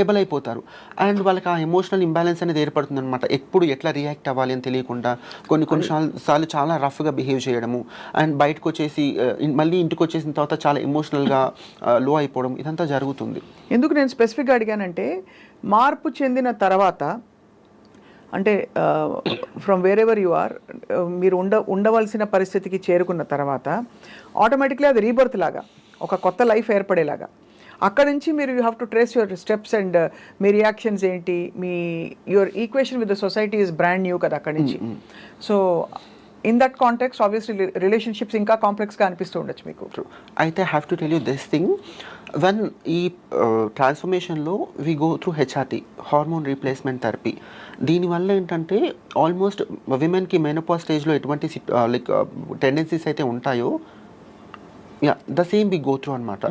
రెబల్ అయిపోతారు. అండ్ వాళ్ళకి ఆ ఎమోషనల్ ఇంబ్యాలెన్స్ అనేది ఏర్పడుతుంది అనమాట. ఎప్పుడు ఎట్లా రియాక్ట్ అవ్వాలి అని తెలియకుండా కొన్ని సార్లు చాలా రఫ్గా బిహేవ్ చేయడము అండ్ బయటకు వచ్చేసి మళ్ళీ ఇంటికి వచ్చేసిన తర్వాత చాలా ఎమోషనల్గా లో అయిపోవడం ఇదంతా జరుగుతుంది. ఎందుకు నేను స్పెసిఫిక్గా అడిగానంటే మార్పు చెందిన తర్వాత అంటే from wherever you are మీరు ఉండవలసిన పరిస్థితికి చేరుకున్న తర్వాత ఆటోమేటిక్లీ అది రీబర్త్ లాగా ఒక కొత్త లైఫ్ ఏర్పడేలాగా అక్కడి నుంచి మీరు you have to trace your steps and మీ రియాక్షన్స్ ఏంటి, మీ your equation with the society is brand new కదా అక్కడి నుంచి. So in that context obviously relationships ఇంకా కాంప్లెక్స్గా అనిపిస్తూ ఉండొచ్చు మీకు. అయితే have to tell you this thing, when ఈ ట్రాన్స్ఫర్మేషన్లో we go through HRT hormone replacement therapy. దీనివల్ల ఏంటంటే ఆల్మోస్ట్ విమెన్కి మెనోపాజ్ స్టేజ్లో ఎటువంటి టెండెన్సీస్ అయితే ఉంటాయో the same we go through అనమాట.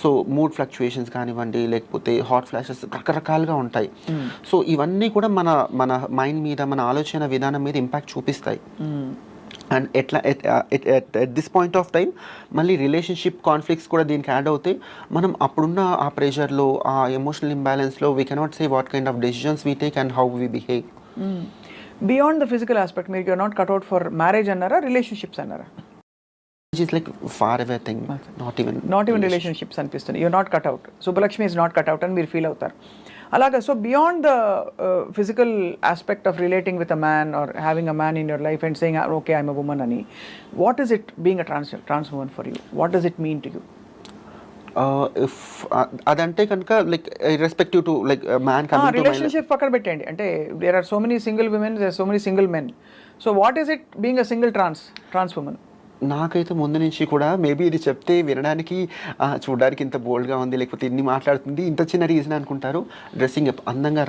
సో మూడ్ ఫ్లక్చుయేషన్స్ కానివ్వండి లేకపోతే హాట్ ఫ్లాషెస్ రకరకాలుగా ఉంటాయి. సో ఇవన్నీ కూడా మన మైండ్ మీద మన ఆలోచన విధానం మీద ఇంపాక్ట్ చూపిస్తాయి. అండ్ ఎట్లా at this point of time మళ్ళీ రిలేషన్షిప్ కాన్ఫ్లిక్ట్స్ కూడా దీనికి యాడ్ అవుతాయి. మనం అప్పుడున్న ఆ ప్రెషర్లో ఆ ఎమోషనల్ ఇంబ్యాలెన్స్లో we cannot say what kind of decisions we take and how we behave. Beyond the physical aspect మీరు you are not cut out for marriage అన్నారా రిలేషన్షిప్స్ అన్నారా? Is like far away thing, not even relationships అనిపిస్తుంది. you're not cut out, Subbalakshmi is not cut out అని మీరు feel అవుతారు అలాగా. So beyond the physical aspect of relating with a man or having a man in your life and saying okay I'm a woman అని, what is it being a trans woman for you, what does it mean to you? If అదంటే కనుక irrespective to man relationship పక్కన పెట్టండి అంటే there are so many single women, there are so many single men. So what is it being a single trans woman? నాకైతే ముందు నుంచి కూడా maybe ఇది చెప్తే వినడానికి చూడడానికి ఇంత బోల్డ్గా ఉంది లేకపోతే ఇన్ని మాట్లాడుతుంది ఇంత చిన్న రీజన్ అనుకుంటారు. డ్రెస్సింగ్ అందంగా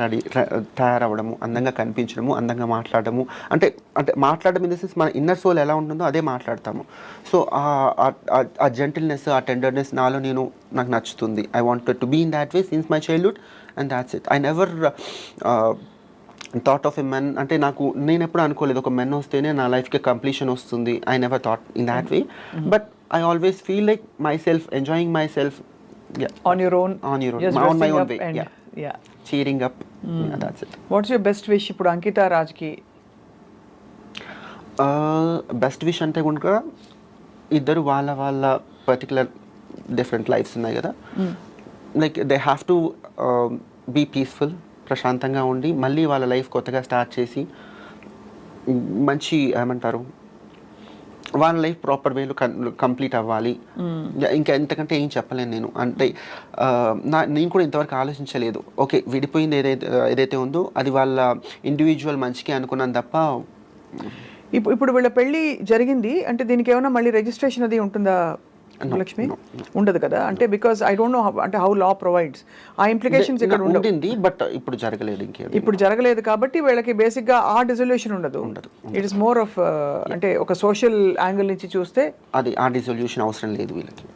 తయారవ్వడము, అందంగా కనిపించడము, అందంగా మాట్లాడము, అంటే మాట్లాడడం ఇన్ ద సెన్స్ మన ఇన్నర్ సోల్ ఎలా ఉంటుందో అదే మాట్లాడతాము. సో ఆ జెంటిల్నెస్ ఆ టెండర్నెస్ నాకు నచ్చుతుంది. I wanted to be in that way since my childhood and that's it. I never thought of a men అంటే నేను ఎప్పుడు అనుకోలేదు ఒక మెన్ వస్తేనే నా లైఫ్కి కంప్లీషన్ వస్తుంది. I never thought in that way, but I always feel like my self enjoying my self on your own on my own way, cheering up, that's it. What's your best wish ఇప్పుడు అంకిత రాజ్కి? Best wish అంటే కనుక ఇద్దరు వాళ్ళ particular different lifes ఉన్నాయి కదా, like they have to be peaceful, ప్రశాంతంగా ఉండి మళ్ళీ వాళ్ళ లైఫ్ కొత్తగా స్టార్ట్ చేసి మంచి ఏమంటారు వాళ్ళ లైఫ్ ప్రాపర్ వేలో కంప్లీట్ అవ్వాలి. ఇంకా ఎంతకంటే ఏం చెప్పలేను నేను. అంటే నేను కూడా ఇంతవరకు ఆలోచించలేదు. ఓకే విడిపోయింది ఏదైతే ఉందో అది వాళ్ళ ఇండివిజువల్ మంచికి అనుకున్నాను తప్ప. ఇప్పుడు వీళ్ళ పెళ్ళి జరిగింది అంటే దీనికి ఏమైనా మళ్ళీ రిజిస్ట్రేషన్ అది ఉంటుందా లక్ష్మి? ఉండదు కదా, అంటే బికాస్ ఐ డోంట్ నో అంటే హౌ లా ప్రొవైడ్స్ ఆ ఇంప్లికేషన్స్ ఇక్కడ ఉంటుంది. బట్ ఇప్పుడు జరగలేదు, ఇప్పుడు జరగలేదు కాబట్టి వీళ్ళకి బేసిక్ గా ఆ డిజల్యూషన్ ఉండదు. ఇట్ ఇస్ మోర్ ఆఫ్ అంటే ఒక సోషల్ యాంగిల్ నుంచి చూస్తే అది ఆ డిజల్యూషన్ అవసరం లేదు వీళ్ళకి.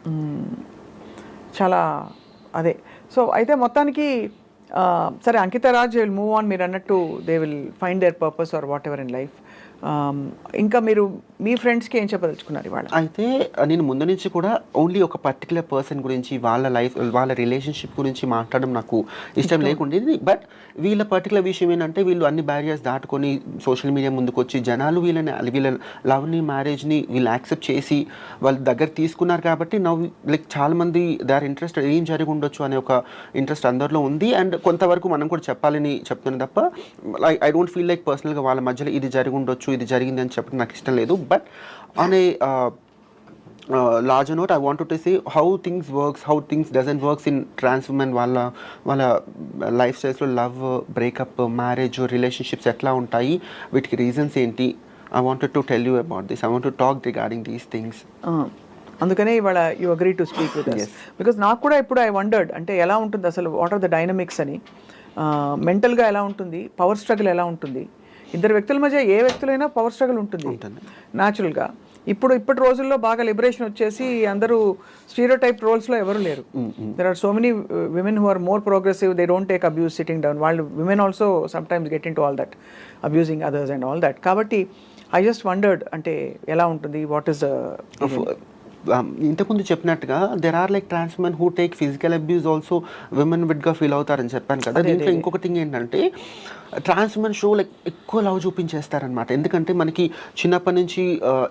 చాలా అదే. సో అయితే మొత్తానికి సరే Ankita Raj will move on, మీరు అన్నట్టు they will find their purpose or whatever in life. ఇంకా మీరు మీ ఫ్రెండ్స్కి ఏం చెప్పదలుచుకున్నారు ఇవాళ? అయితే నేను ముందు నుంచి కూడా ఓన్లీ ఒక పర్టికులర్ పర్సన్ గురించి, వాళ్ళ లైఫ్, వాళ్ళ రిలేషన్షిప్ గురించి మాట్లాడడం నాకు ఇష్టం లేకుండేది. బట్ వీళ్ళ పర్టికులర్ విషయం ఏంటంటే, వీళ్ళు అన్ని బ్యారియర్స్ దాటుకొని సోషల్ మీడియా ముందుకు వచ్చి జనాలు వీళ్ళ లవ్ని, మ్యారేజ్ని వీళ్ళు యాక్సెప్ట్ చేసి వాళ్ళ దగ్గర తీసుకున్నారు. కాబట్టి నవ్వు లైక్ చాలామంది దే ఆర్ ఇంట్రెస్టెడ్, ఏం జరిగి ఉండొచ్చు అనే ఒక ఇంట్రెస్ట్ అందరిలో ఉంది. అండ్ కొంతవరకు మనం కూడా చెప్పాలని చెప్తున్నాను తప్ప ఐ డోంట్ ఫీల్ లైక్ పర్సనల్గా వాళ్ళ మధ్యలో ఇది జరిగి ఉండొచ్చు, ఇది జరిగింది అని చెప్పడం నాకు ఇష్టం లేదు. But on a larger note, I wanted to say how things works, how things doesn't works in trans women. వాళ్ళ లైఫ్ స్టైల్స్లో లవ్, బ్రేకప్, మ్యారేజ్, రిలేషన్షిప్స్ ఎట్లా ఉంటాయి, వీటికి రీజన్స్ ఏంటి, I wanted to tell you about this. I want to talk regarding these things. అందుకనే ఇవాళ you agree to speak with us. Because నాకు కూడా ఇప్పుడు ఐ వండర్డ్, అంటే ఎలా ఉంటుంది అసలు, వాట్ ఆర్ ద డైనమిక్స్ అని, మెంటల్గా ఎలా ఉంటుంది, పవర్ స్ట్రగుల్ ఎలా ఉంటుంది. ఇద్దరు వ్యక్తుల మధ్య ఏ వ్యక్తులైనా పవర్ స్ట్రగుల్ ఉంటుంది న్యాచురల్గా. ఇప్పటి రోజుల్లో బాగా లిబరేషన్ వచ్చేసి అందరూ స్టీరియోటైప్ రోల్స్లో ఎవరు లేరు. There are so many women who are more progressive, they don't take abuse sitting down. వాళ్ళు women also some times get in to all that, abusing others and all that. కాబట్టి I just wondered, అంటే ఎలా ఉంటుంది, what is ఇంతకుముందు చెప్పినట్టుగా there are like trans women who take physical abuse also women విడ్గా feel అవుతారని చెప్పాను కదా. దీంట్లో ఇంకొక థింగ్ ఏంటంటే, ట్రాన్స్ ఉమెన్ షో లైక్ ఎక్కువ లవ్ చూపించేస్తారనమాట. ఎందుకంటే మనకి చిన్నప్పటి నుంచి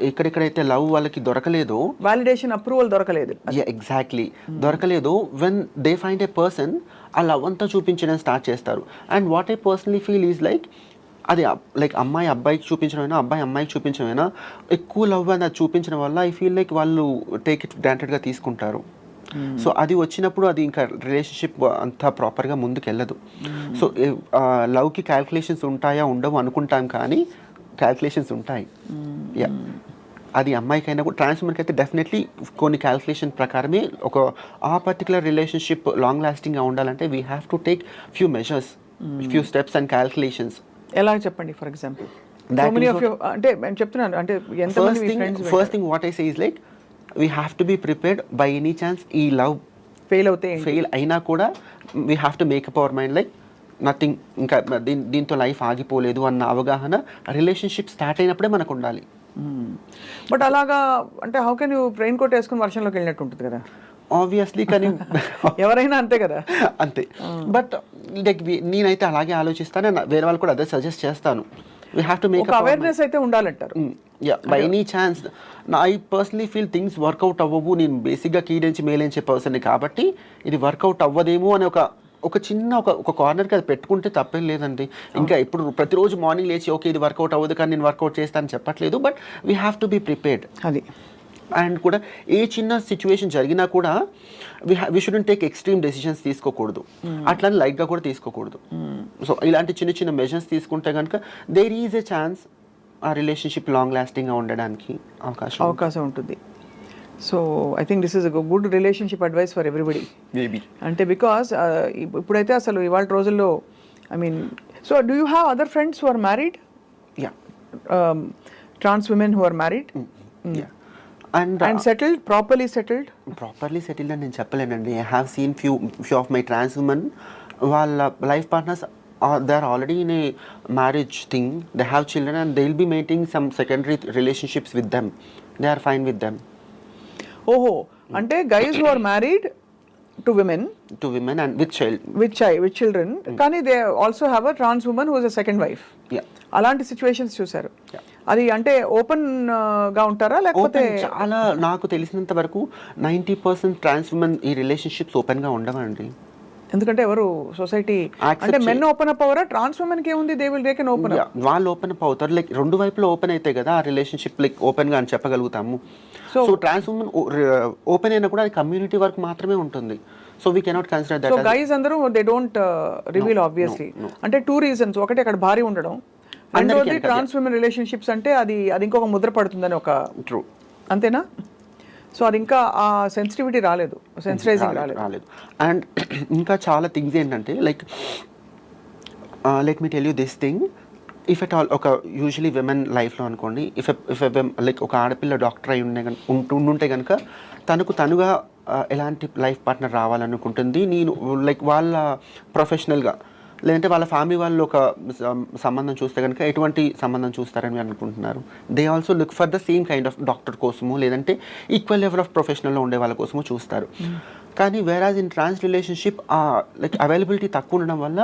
ఎక్కడెక్కడైతే లవ్ వాళ్ళకి దొరకలేదో, వాలిడేషన్, అప్రూవల్ దొరకలేదు, ఎగ్జాక్ట్లీ దొరకలేదు, when they find a person ఆ లవ్ అంతా చూపించడం స్టార్ట్ చేస్తారు. And what I personally feel is like, అది లైక్ అమ్మాయి అబ్బాయికి చూపించడమైనా, అబ్బాయి అమ్మాయికి చూపించడమైనా, ఎక్కువ లవ్ అని అది చూపించడం వల్ల ఐ ఫీల్ లైక్ వాళ్ళు టేక్ ఇట్ గ్రాంటెడ్గా తీసుకుంటారు. సో అది వచ్చినప్పుడు అది ఇంకా రిలేషన్షిప్ అంతా ప్రాపర్గా ముందుకు వెళ్ళదు. సో లవ్కి క్యాల్కులేషన్స్ ఉంటాయా ఉండవు అనుకుంటాం, కానీ క్యాల్కులేషన్స్ ఉంటాయి. యా, అది అమ్మాయికైనా కూడా, ట్రాన్స్ ఉమెన్కి అయితే డెఫినెట్లీ కొన్ని క్యాల్కులేషన్ ప్రకారమే ఒక ఆ పర్టికులర్ రిలేషన్షిప్ లాంగ్ లాస్టింగ్గా ఉండాలంటే we have to take few measures, few steps and calculations. ఎలా చెప్పండి ఫర్ ఎగ్జాంపుల్? అంటే నేను చెప్తున్నాను, అంటే first thing what I say is like we have to be prepared by any chance ఈ లవ్ ఫెయిల్ అయినా కూడా we have to make up our mind like nothing, ఇంకా దీంతో లైఫ్ ఆగిపోలేదు అన్న అవగాహన రిలేషన్షిప్ స్టార్ట్ అయినప్పుడే మనకు ఉండాలి. బట్ అలాగా అంటే how can you raincoat వేసుకుని వర్షంలోకి వెళ్ళినట్టు ఉంటుంది కదా ఆబ్వియస్లీ. కానీ ఎవరైనా అంతే కదా, అంతే. బట్ లైక్ నేనైతే అలాగే ఆలోచిస్తాను, వేరే వాళ్ళు కూడా అదే సజెస్ట్ చేస్తాను. We have to make awareness అయితే ఉండాలంటారు. Yeah, by any chance I personally feel things work out అవ్వవు. నేను బేసిక్గా కీడించి మేలించే పర్సన్ కాబట్టి ఇది వర్కౌట్ అవ్వదేమో అని ఒక చిన్న ఒక కార్నర్కి అది పెట్టుకుంటే తప్పేం లేదండి. ఇంకా ఇప్పుడు ప్రతిరోజు మార్నింగ్ లేచి ఓకే ఇది వర్కౌట్ అవ్వదు కానీ నేను వర్కౌట్ చేస్తాను చెప్పట్లేదు. But we have to be prepared. అది అండ్ కూడా ఏ చిన్న సిచ్యువేషన్ జరిగినా కూడా we shouldn't take extreme decisions తీసుకోకూడదు, అట్లని లైట్గా కూడా తీసుకోకూడదు. సో ఇలాంటి చిన్న చిన్న మెజర్స్ తీసుకుంటే కనుక దేర్ ఈజ్ ఎ ఛాన్స్ ఆ రిలేషన్షిప్ లాంగ్ లాస్టింగ్గా ఉండడానికి అవకాశం ఉంటుంది. So I think this is good relationship advice for everybody. Maybe అంటే బికాస్ ఇప్పుడైతే అసలు ఇవాళ రోజుల్లో I mean, so do you have other friends who are married? Yeah, trans women who are married and settled, properly settled అని నేను చెప్పలేనండి. I have seen few of my trans women, వాళ్ళ life partners they are already in a marriage thing, they have children and they will be maintaining some secondary relationships with them. They are fine with them. ఓహో, అంటే guys who are married to women and with children, కానీ they also have a trans woman who is a second wife. Yeah, అలాంటి situations చూసారు. అది అంటే open గా ఉంటారా లేకపోతే? చాలా నాకు తెలిసినంత వరకు 90% ట్రాన్స్ ఉమెన్ ఈ రిలేషన్షిప్స్ ఓపెన్ గా ఉండవండి. ఎందుకంటే ఎవరు సొసైటీ అంటే మెన్ ఓపెన్ అప్ అవరా? ట్రాన్స్ ఉమెన్ కి ఏముంది, they will take an open up. వాళ్ళు ఓపెన్ అప్ అవుతారు, లైక్ రెండు వైపులో ఓపెన్ అయితే కదా ఆ రిలేషన్షిప్ లైక్ ఓపెన్ గా అని చెప్పగలుగుతాము. సో ట్రాన్స్ ఉమెన్ ఓపెన్ అయినా కూడా అది కమ్యూనిటీ వర్క్ మాత్రమే ఉంటుంది. So we cannot consider that. So guys అందరూ దే డోంట్ రివీల్ ఆబ్వియస్లీ. అంటే టూ రీజన్స్, ఒకటి అక్కడ భారీ ఉండడం, రెండోది ట్రాన్స్ ఉమెన్ రిలేషన్షిప్స్ అంటే అది ఇంకొక ముద్ర పడుతుందని ఒక ట్రూ, అంతేనా? సో అది ఇంకా ఆ సెన్సిటివిటీ రాలేదు, సెన్సిటైజింగ్ రాలేదు. అండ్ ఇంకా చాలా థింగ్స్ ఏంటంటే like let me tell you this thing, if at all ఒక యూజువలీ విమెన్ లైఫ్లో అనుకోండి, ఇఫ్ లైక్ ఒక ఆడపిల్ల డాక్టర్ అయి ఉంటే కనుక తనకు తనుగా ఎలాంటి లైఫ్ పార్ట్నర్ రావాలనుకుంటుంది, నేను లైక్ వాళ్ళ ప్రొఫెషనల్గా లేదంటే వాళ్ళ ఫ్యామిలీ వాళ్ళు ఒక సంబంధం చూస్తే కనుక ఎటువంటి సంబంధం చూస్తారని మీరు అనుకుంటున్నారు. They also look for the same kind of doctor కోసము లేదంటే ఈక్వల్ లెవెల్ ఆఫ్ ప్రొఫెషనల్లో ఉండే వాళ్ళ కోసము చూస్తారు. కానీ average in trans relationship like availability తక్కువ ఉండడం వల్ల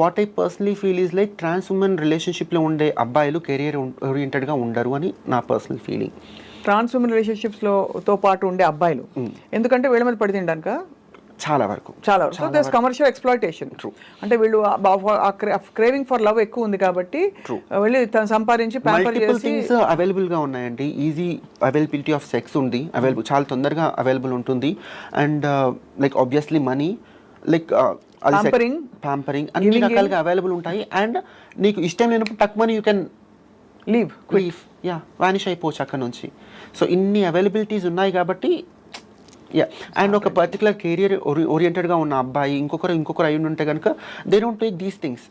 what I personally feel is like trans women రిలేషన్షిప్లో ఉండే అబ్బాయిలు కెరియర్ ఓరియంటెడ్గా ఉండరు అని నా పర్సనల్ ఫీలింగ్. ట్రాన్స్ ఉమెన్ రిలేషన్షిప్స్తో పాటు ఉండే అబ్బాయిలు ఎందుకంటే వీళ్ళ మీద పడితిండాక చాలా వరకు కమర్షియల్ ఎక్స్ప్లాయిటేషన్. అంటే వీళ్ళు క్రేవింగ్ ఫర్ లవ్ ఎక్కువ ఉంది కాబట్టి వెళ్ళి తను సంపాదించి మల్టిపుల్ థింగ్స్ అవైలబుల్ గా ఉన్నాయండి. ఈజీ అవైలబిలిటీ ఆఫ్ సెక్స్ ఉంది, చాలా తొందరగా అవైలబుల్ ఉంటుంది. And like obviously money, like pampering అన్ని రకాలుగా అవైలబుల్ ఉంటాయి. అండ్ నీకు ఇష్టం లేనప్పుడు టక్ money you can leave vanish అయిపోవచ్చు అక్కడ నుంచి. సో ఇన్ని అవైలబిలిటీస్ ఉన్నాయి కాబట్టి అండ్ ఒక పర్టికులర్ కెరియర్ ఓరియంటెడ్గా ఉన్న అబ్బాయి ఇంకొకరు అయి ఉంటే కనుక they don't take these things.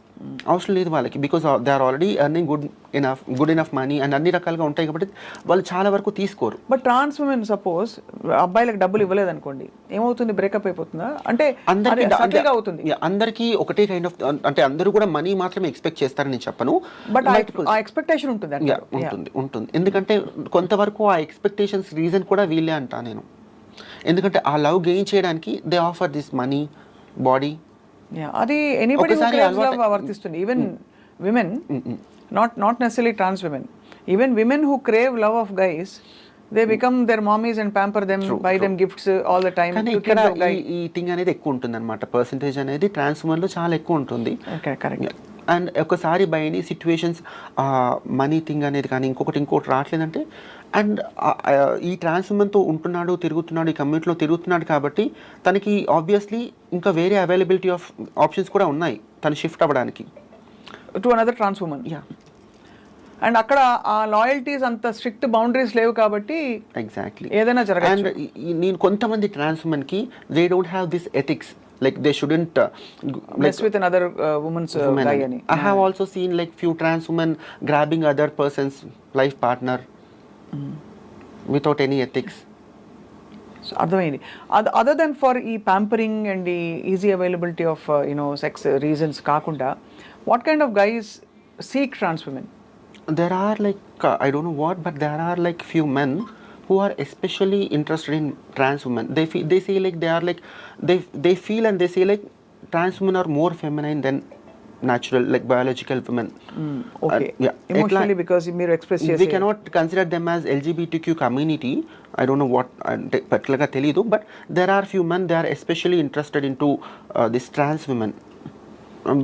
అవసరం లేదు వాళ్ళకి, because they are already earning good enough money and అన్ని రకాలుగా ఉంటాయి కాబట్టి వాళ్ళు చాలా వరకు తీసుకోరు. బట్ ట్రాన్స్ ఉమెన్ సపోజ్ అబ్బాయిలకు డబ్బులు ఇవ్వలేదు అనుకోండి, ఏమవుతుంది? బ్రేకప్ అయిపోతుందా? అంటే అందరికీ ఒకటే కైండ్ ఆఫ్, అంటే అందరూ కూడా మనీ మాత్రమే ఎక్స్పెక్ట్ చేస్తారని నేను చెప్పను, బట్ ఆ ఎక్స్పెక్టేషన్ ఉంటుంది. ఎందుకంటే కొంతవరకు ఆ ఎక్స్పెక్టేషన్స్ రీజన్ కూడా వీళ్ళే అంటా నేను. ఎందుకంటే ఆ లవ్ గెయిన్ చేయడానికి they offer this money, body. అది ఎనీబడీ వర్తిస్తుంది. Even women, not necessary trans women, even women who crave love of guys, they become their mommies and pamper them, buy them gifts all the time. కానీ ఇక్కడ ఈ thing అనేది ఎక్కువ ఉంటుంది అనమాట, percentage అనేది ట్రాన్స్ ఉమెన్ లో చాలా ఎక్కువ ఉంటుంది. అండ్ ఒకసారి by any situations money thing అనేది కానీ ఇంకోటి రావట్లేదంటే, అండ్ ఈ ట్రాన్స్ ఉమెన్తో ఉంటున్నాడు, తిరుగుతున్నాడు, ఈ కమ్యూనిటీలో తిరుగుతున్నాడు కాబట్టి తనకి ఆబ్వియస్లీ ఇంకా వేరే అవైలబిలిటీ ఆఫ్ ఆప్షన్స్ కూడా ఉన్నాయి తను షిఫ్ట్ అవ్వడానికి to another trans women. And అక్కడ ఆ లాయల్టీస్ అంత స్ట్రిక్ట్ బౌండరీస్ లేవు కాబట్టి ఎగ్జాక్ట్లీ ఏదైనా జరగచ్చు. అండ్ నేను కొంతమంది ట్రాన్స్ ఉమెన్కి they don't have this ethics, like they shouldn't mess with another woman's guy ani. I have also seen like few trans women grabbing other person's life partner without any ethics. So అర్థమైంది. Other then for ఈ pampering and ఈ easy availability of sex reasons కాకుండా what kind of guys seek trans women? There are like I don't know what, but there are like few men who are especially interested in trans women. They say like they are like they feel and they say like trans women are more feminine than natural, like biological women. Okay. Emotionally because మీరు express చేసే we cannot consider them as LGBTQ community. I don't know what particular గా తెలియదు, but there are few men they are especially interested into this trans women.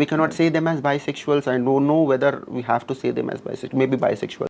We cannot say them as bisexuals. I don't know whether we have to say them as bisexual, maybe bisexual.